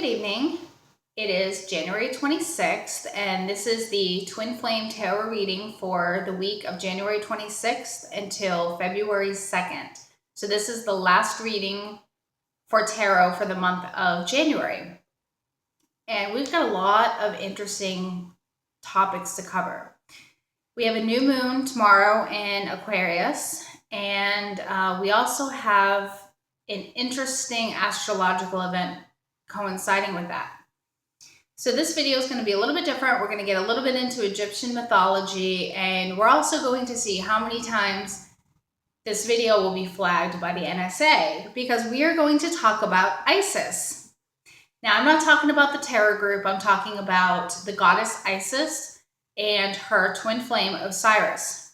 evening. It is January 26th, and this is the Twin Flame Tarot reading for the week of January 26th until February 2nd. So this is the last reading for tarot for the month of January. And we've got a lot of interesting topics to cover. We have a new moon tomorrow in Aquarius, and we also have an interesting astrological event coinciding with that. So this video is going to be a little bit different. We're going to get a little bit into Egyptian mythology, and we're also going to see how many times this video will be flagged by the NSA, because we are going to talk about Isis. Now, I'm not talking about the terror group. I'm talking about the goddess Isis and her twin flame Osiris.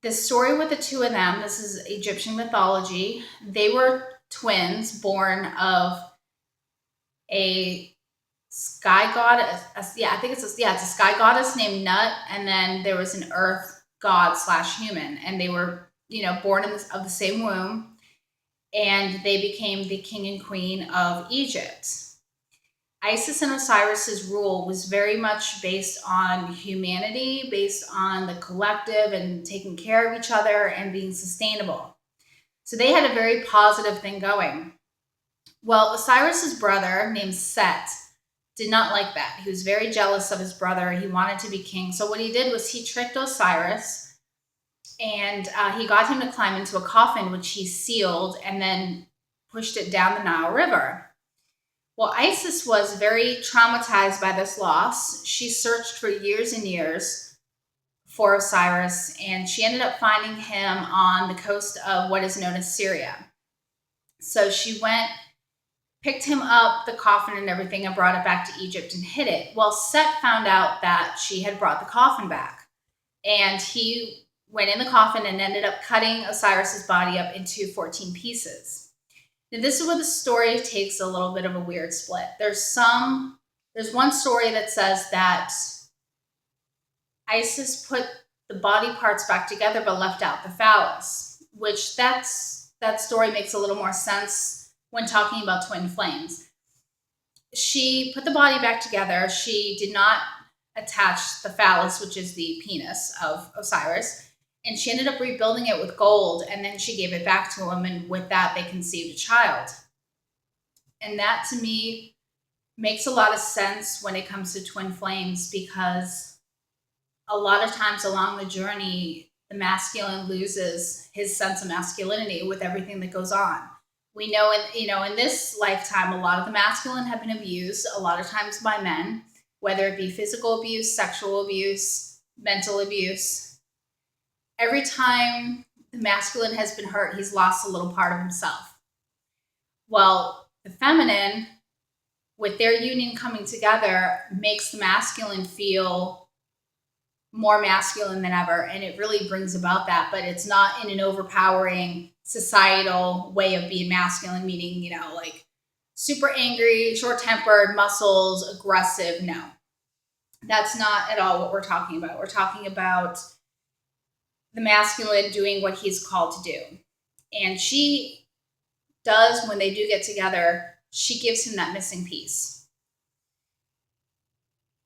This story with the two of them, this is Egyptian mythology. They were twins born of a sky goddess. It's a sky goddess named Nut, and then there was an earth god / human, and they were, born of the same womb, and they became the king and queen of Egypt. Isis and Osiris's rule was very much based on humanity, based on the collective and taking care of each other and being sustainable. So they had a very positive thing going. Well, Osiris's brother, named Set, did not like that. He was very jealous of his brother. He wanted to be king. So what he did was he tricked Osiris, and he got him to climb into a coffin, which he sealed and then pushed it down the Nile River. Well, Isis was very traumatized by this loss. She searched for years and years for Osiris, and she ended up finding him on the coast of what is known as Syria. So she went, picked him up, the coffin and everything, and brought it back to Egypt and hid it. Well, Set found out that she had brought the coffin back, and he went in the coffin and ended up cutting Osiris's body up into 14 pieces. Now, this is where the story takes a little bit of a weird split. There's one story that says that Isis put the body parts back together but left out the phallus, which that story makes a little more sense when talking about twin flames. She put the body back together. She did not attach the phallus, which is the penis of Osiris, and she ended up rebuilding it with gold, and then she gave it back to him, and with that, they conceived a child. And that, to me, makes a lot of sense when it comes to twin flames, because a lot of times along the journey, the masculine loses his sense of masculinity with everything that goes on. We know, in this lifetime, a lot of the masculine have been abused, a lot of times by men, whether it be physical abuse, sexual abuse, mental abuse. Every time the masculine has been hurt, he's lost a little part of himself. Well, the feminine, with their union coming together, makes the masculine feel more masculine than ever, and it really brings about that, but it's not in an overpowering societal way of being masculine, meaning, like super angry, short-tempered, muscles, aggressive. No, that's not at all what we're talking about. We're talking about the masculine doing what he's called to do. And she does, when they do get together, she gives him that missing piece.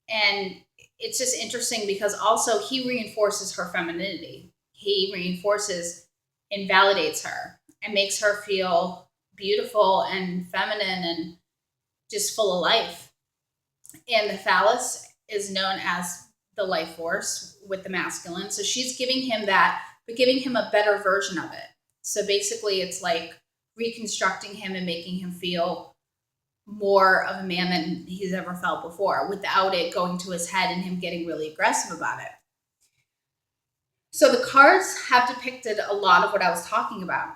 And it's just interesting because also he reinforces her femininity. He reinforces and validates her and makes her feel beautiful and feminine and just full of life. And the phallus is known as the life force with the masculine. So she's giving him that, but giving him a better version of it. So basically it's like reconstructing him and making him feel more of a man than he's ever felt before, without it going to his head and him getting really aggressive about it. So the cards have depicted a lot of what I was talking about.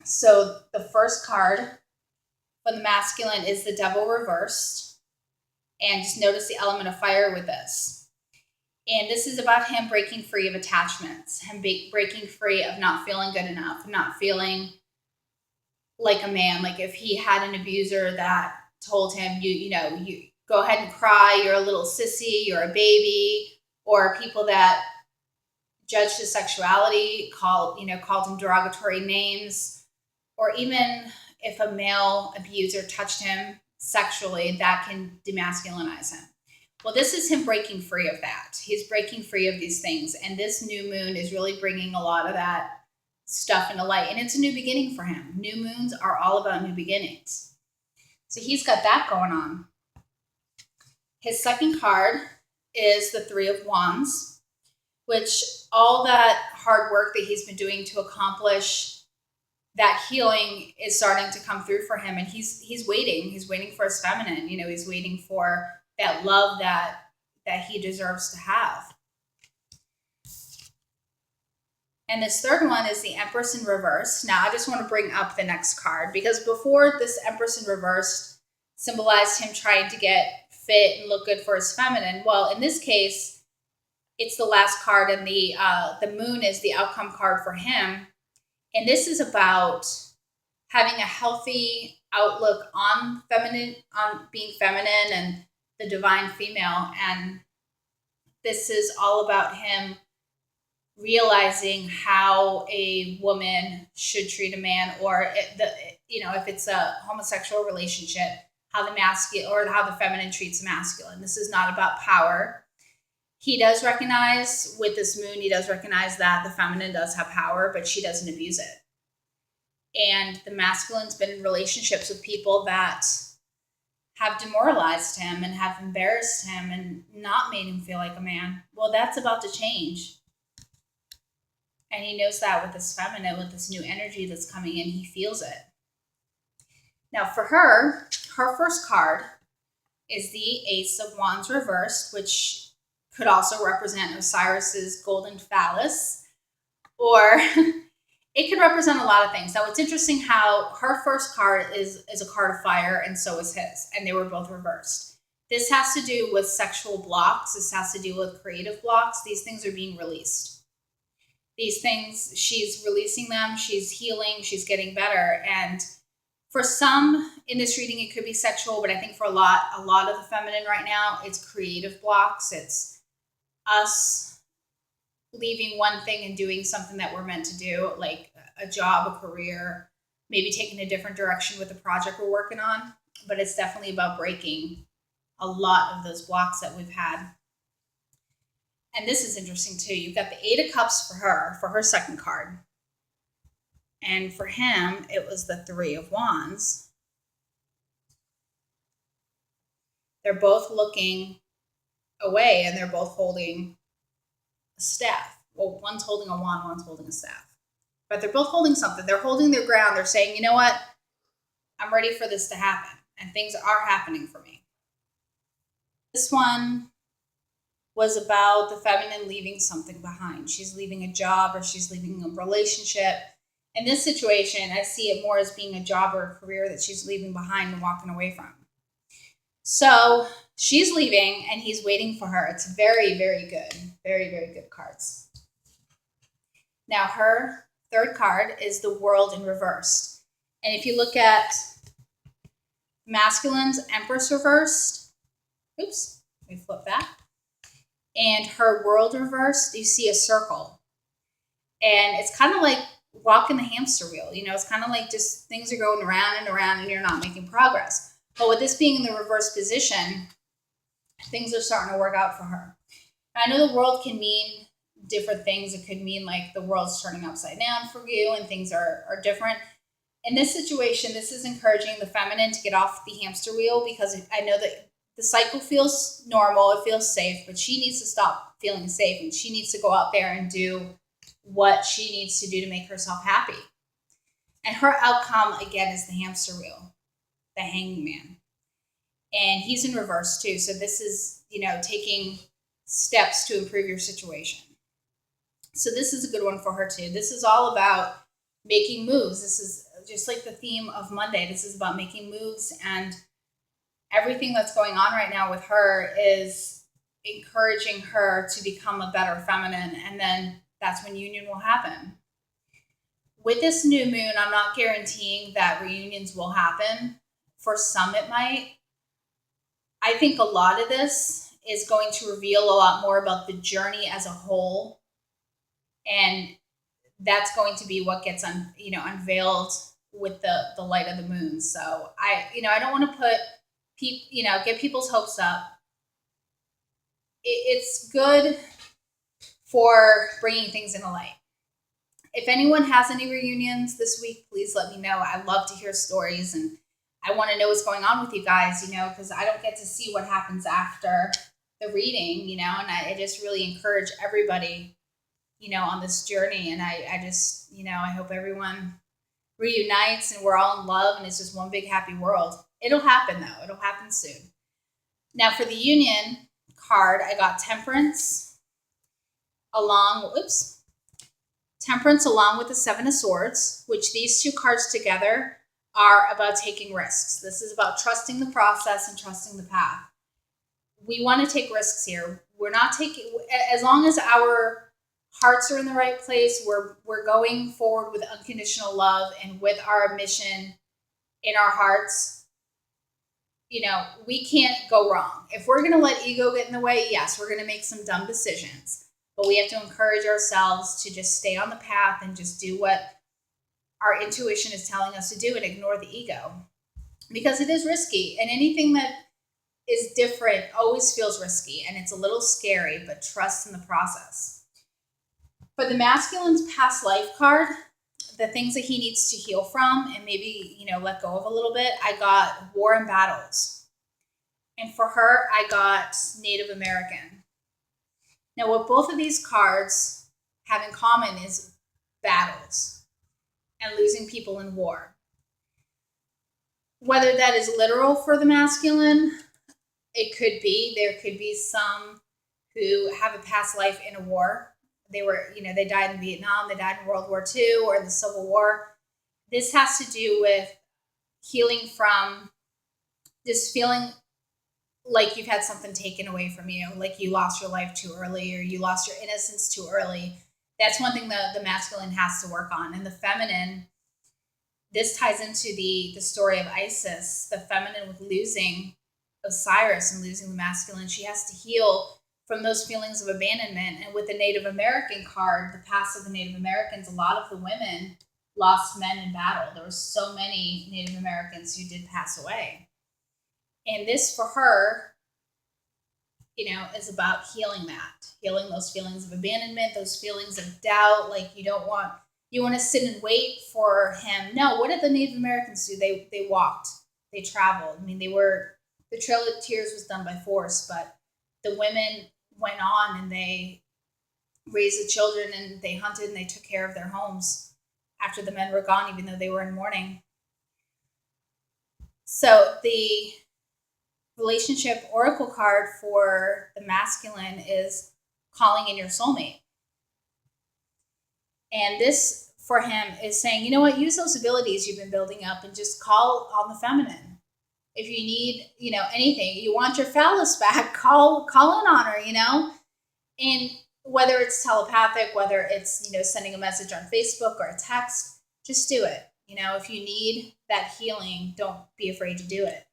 So the first card for the masculine is the devil reversed. And just notice the element of fire with this. And this is about him breaking free of attachments, him breaking free of not feeling good enough, not feeling like a man. Like if he had an abuser that told him, you go ahead and cry, you're a little sissy, you're a baby, or people that judged his sexuality, called him derogatory names, or even, if a male abuser touched him sexually, that can demasculinize him. Well, this is him breaking free of that. He's breaking free of these things. And this new moon is really bringing a lot of that stuff into light. And it's a new beginning for him. New moons are all about new beginnings. So he's got that going on. His second card is the Three of Wands, which all that hard work that he's been doing to accomplish that healing is starting to come through for him. And he's waiting. He's waiting for his feminine. You know, he's waiting for that love that he deserves to have. And this third one is the Empress in reverse. Now, I just want to bring up the next card, because before, this Empress in reverse symbolized him trying to get fit and look good for his feminine. Well, in this case, it's the last card, and the moon is the outcome card for him. And this is about having a healthy outlook on feminine, on being feminine and the divine female. And this is all about him realizing how a woman should treat a man, or if it's a homosexual relationship, how the masculine or how the feminine treats the masculine. This is not about power. He does recognize with this moon, he does recognize that the feminine does have power, but she doesn't abuse it. And the masculine's been in relationships with people that have demoralized him and have embarrassed him and not made him feel like a man. Well, that's about to change. And he knows that with this feminine, with this new energy that's coming in, he feels it. Now for her first card is the Ace of Wands reversed, which could also represent Osiris's golden phallus, or it could represent a lot of things. Now, it's interesting how her first card is a card of fire, and so is his, and they were both reversed. This has to do with sexual blocks. This has to do with creative blocks. These things are being released. These things, she's releasing them, she's healing, she's getting better. And for some in this reading, it could be sexual, but I think for a lot of the feminine right now, it's creative blocks. It's us leaving one thing and doing something that we're meant to do, like a job, a career, maybe taking a different direction with the project we're working on. But it's definitely about breaking a lot of those blocks that we've had. And this is interesting too. You've got the Eight of Cups for her second card. And for him, it was the Three of Wands. They're both looking away, and they're both holding a staff. Well, one's holding a wand, one's holding a staff. But they're both holding something. They're holding their ground. They're saying, you know what? I'm ready for this to happen. And things are happening for me. This one was about the feminine leaving something behind. She's leaving a job, or she's leaving a relationship. In this situation, I see it more as being a job or a career that she's leaving behind and walking away from. So she's leaving, and he's waiting for her. It's very, very good. Very, very good cards. Now, her third card is the World in reversed. And if you look at masculine's Empress reversed, oops, let me flip that. And her World reversed, you see a circle. And it's kind of like walking the hamster wheel. You know, it's kind of like just things are going around and around, and you're not making progress. But with this being in the reverse position, things are starting to work out for her. I know the world can mean different things. It could mean like the world's turning upside down for you and things are different. In this situation, this is encouraging the feminine to get off the hamster wheel, because I know that the cycle feels normal, it feels safe, but she needs to stop feeling safe, and she needs to go out there and do what she needs to do to make herself happy. And her outcome, again, is the hamster wheel, the Hanging Man. And he's in reverse too. So this is, taking steps to improve your situation. So this is a good one for her too. This is all about making moves. This is just like the theme of Monday. This is about making moves, and everything that's going on right now with her is encouraging her to become a better feminine. And then that's when union will happen. With this new moon, I'm not guaranteeing that reunions will happen. For some, it might. I think a lot of this is going to reveal a lot more about the journey as a whole. And that's going to be what gets unveiled with the light of the moon. So I don't want to put get people's hopes up. It's good for bringing things into light. If anyone has any reunions this week, please let me know. I love to hear stories, and I want to know what's going on with you guys, because I don't get to see what happens after the reading, and I just really encourage everybody, on this journey. And I just, I hope everyone reunites and we're all in love and it's just one big happy world. It'll happen though. It'll happen soon. Now for the union card, I got Temperance along with the Seven of Swords, which these two cards together are about taking risks. This is about trusting the process and trusting the path. We want to take risks here. We're not taking, as long as our hearts are in the right place, we're going forward with unconditional love and with our mission in our hearts. We can't go wrong. If we're going to let ego get in the way, yes, we're going to make some dumb decisions. But we have to encourage ourselves to just stay on the path and just do what our intuition is telling us to do and ignore the ego. Because it is risky. And anything that is different always feels risky. And it's a little scary, but trust in the process. For the masculine's past life card, the things that he needs to heal from and maybe, let go of a little bit, I got war and battles. And for her, I got Native American. Now, what both of these cards have in common is battles and losing people in war. Whether that is literal for the masculine, it could be. There could be some who have a past life in a war. They were, they died in Vietnam, they died in World War II or the Civil War. This has to do with healing from this feeling like you've had something taken away from you, like you lost your life too early or you lost your innocence too early. That's one thing the masculine has to work on. And the feminine, this ties into the story of Isis, the feminine with losing Osiris and losing the masculine. She has to heal from those feelings of abandonment. And with the Native American card, the past of the Native Americans, a lot of the women lost men in battle. There were so many Native Americans who did pass away. And this for her, is about healing those feelings of abandonment, those feelings of doubt. Like you want to sit and wait for him. No, what did the Native Americans do? They walked, they traveled. The Trail of Tears was done by force, but the women went on and they raised the children and they hunted and they took care of their homes after the men were gone, even though they were in mourning. So the relationship oracle card for the masculine is calling in your soulmate. And this for him is saying, you know what, use those abilities you've been building up and just call on the feminine. If you need, anything, you want your phallus back, call in on her, and whether it's telepathic, whether it's, sending a message on Facebook or a text, just do it. If you need that healing, don't be afraid to do it.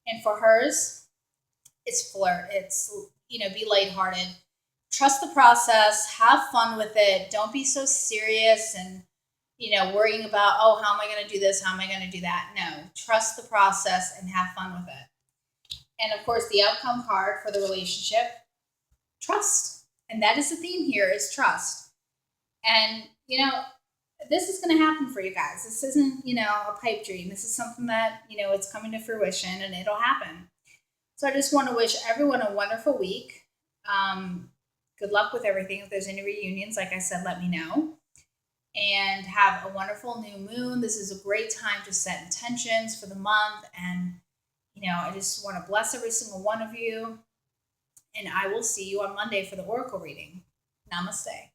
And for hers, it's flirt. It's, be lighthearted. Trust the process. Have fun with it. Don't be so serious and, worrying about, oh, how am I going to do this? How am I going to do that? No, trust the process and have fun with it. And of course, the outcome card for the relationship, trust. And that is the theme here, is trust. And, this is going to happen for you guys. This isn't, a pipe dream. This is something that, it's coming to fruition and it'll happen. So I just want to wish everyone a wonderful week. Good luck with everything. If there's any reunions, like I said, let me know. And have a wonderful new moon. This is a great time to set intentions for the month. And, I just want to bless every single one of you. And I will see you on Monday for the Oracle reading. Namaste.